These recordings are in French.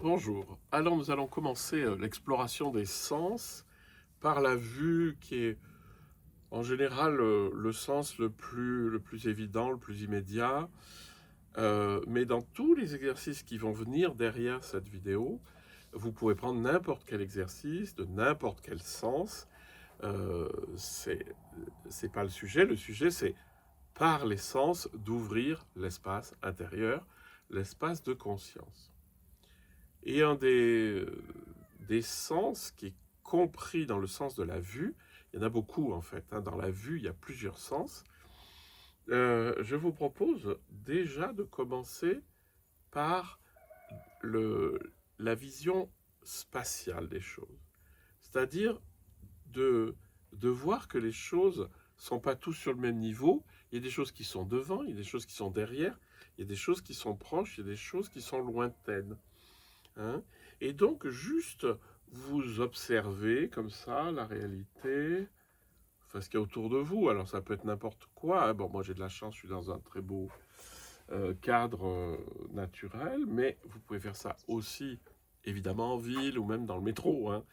Bonjour. Alors nous allons commencer l'exploration des sens par la vue qui est en général le sens le plus évident, le plus immédiat. Mais dans tous les exercices qui vont venir derrière cette vidéo, vous pouvez prendre n'importe quel exercice de n'importe quel sens. C'est pas le sujet. Le sujet, c'est par les sens d'ouvrir l'espace intérieur, l'espace de conscience. Et un des sens qui est compris dans le sens de la vue, il y en a beaucoup en fait, hein, dans la vue il y a plusieurs sens, je vous propose déjà de commencer par la vision spatiale des choses. C'est-à-dire de voir que les choses ne sont pas tous sur le même niveau. Il y a des choses qui sont devant, il y a des choses qui sont derrière, il y a des choses qui sont proches, il y a des choses qui sont lointaines. Hein? Et donc, juste vous observez comme ça la réalité, enfin, ce qu'il y a autour de vous. Alors, ça peut être n'importe quoi. Hein. Bon, moi, j'ai de la chance, je suis dans un très beau cadre naturel, mais vous pouvez faire ça aussi, évidemment, en ville ou même dans le métro. Hein.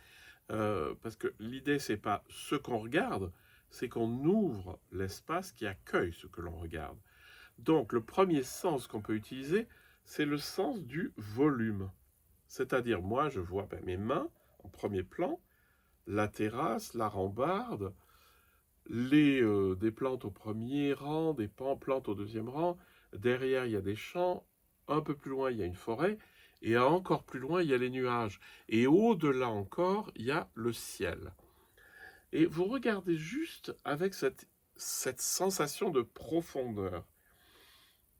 Parce que l'idée, c'est pas ce qu'on regarde, c'est qu'on ouvre l'espace qui accueille ce que l'on regarde. Donc, le premier sens qu'on peut utiliser, c'est le sens du volume. C'est-à-dire, moi, je vois mes mains en premier plan, la terrasse, la rambarde, des plantes au premier rang, des plantes au deuxième rang. Derrière, il y a des champs. Un peu plus loin, il y a une forêt. Et encore plus loin, il y a les nuages. Et au-delà encore, il y a le ciel. Et vous regardez juste avec cette sensation de profondeur.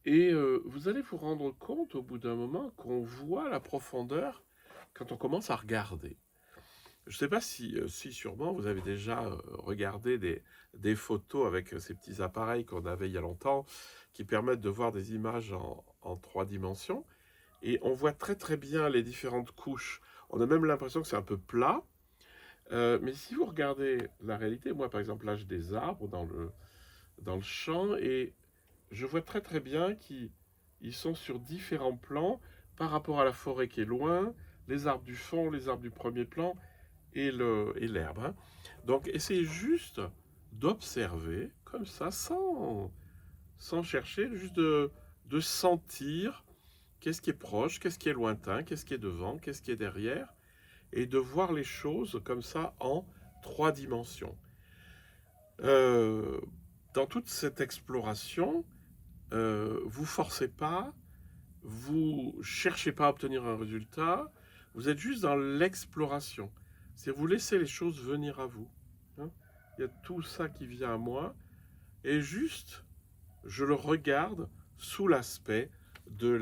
Et vous allez vous rendre compte au bout d'un moment qu'on voit la profondeur quand on commence à regarder. Je ne sais pas si sûrement vous avez déjà regardé des photos avec ces petits appareils qu'on avait il y a longtemps qui permettent de voir des images en 3 dimensions. Et on voit très très bien les différentes couches. On a même l'impression que c'est un peu plat. Mais si vous regardez la réalité, moi par exemple là j'ai des arbres dans le champ et je vois très très bien qu'ils sont sur différents plans par rapport à la forêt qui est loin, les arbres du fond, les arbres du premier plan et l'herbe. Hein. Donc essayez juste d'observer comme ça sans chercher, juste de sentir qu'est-ce qui est proche, qu'est-ce qui est lointain, qu'est-ce qui est devant, qu'est-ce qui est derrière, et de voir les choses comme ça en 3 dimensions. Dans toute cette exploration, vous forcez pas, vous cherchez pas à obtenir un résultat, vous êtes juste dans l'exploration. C'est vous laissez les choses venir à vous. Hein. Il y a tout ça qui vient à moi, et juste, je le regarde sous l'aspect des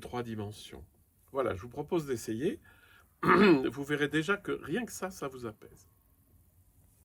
3 dimensions. Voilà, je vous propose d'essayer. Vous verrez déjà que rien que ça vous apaise.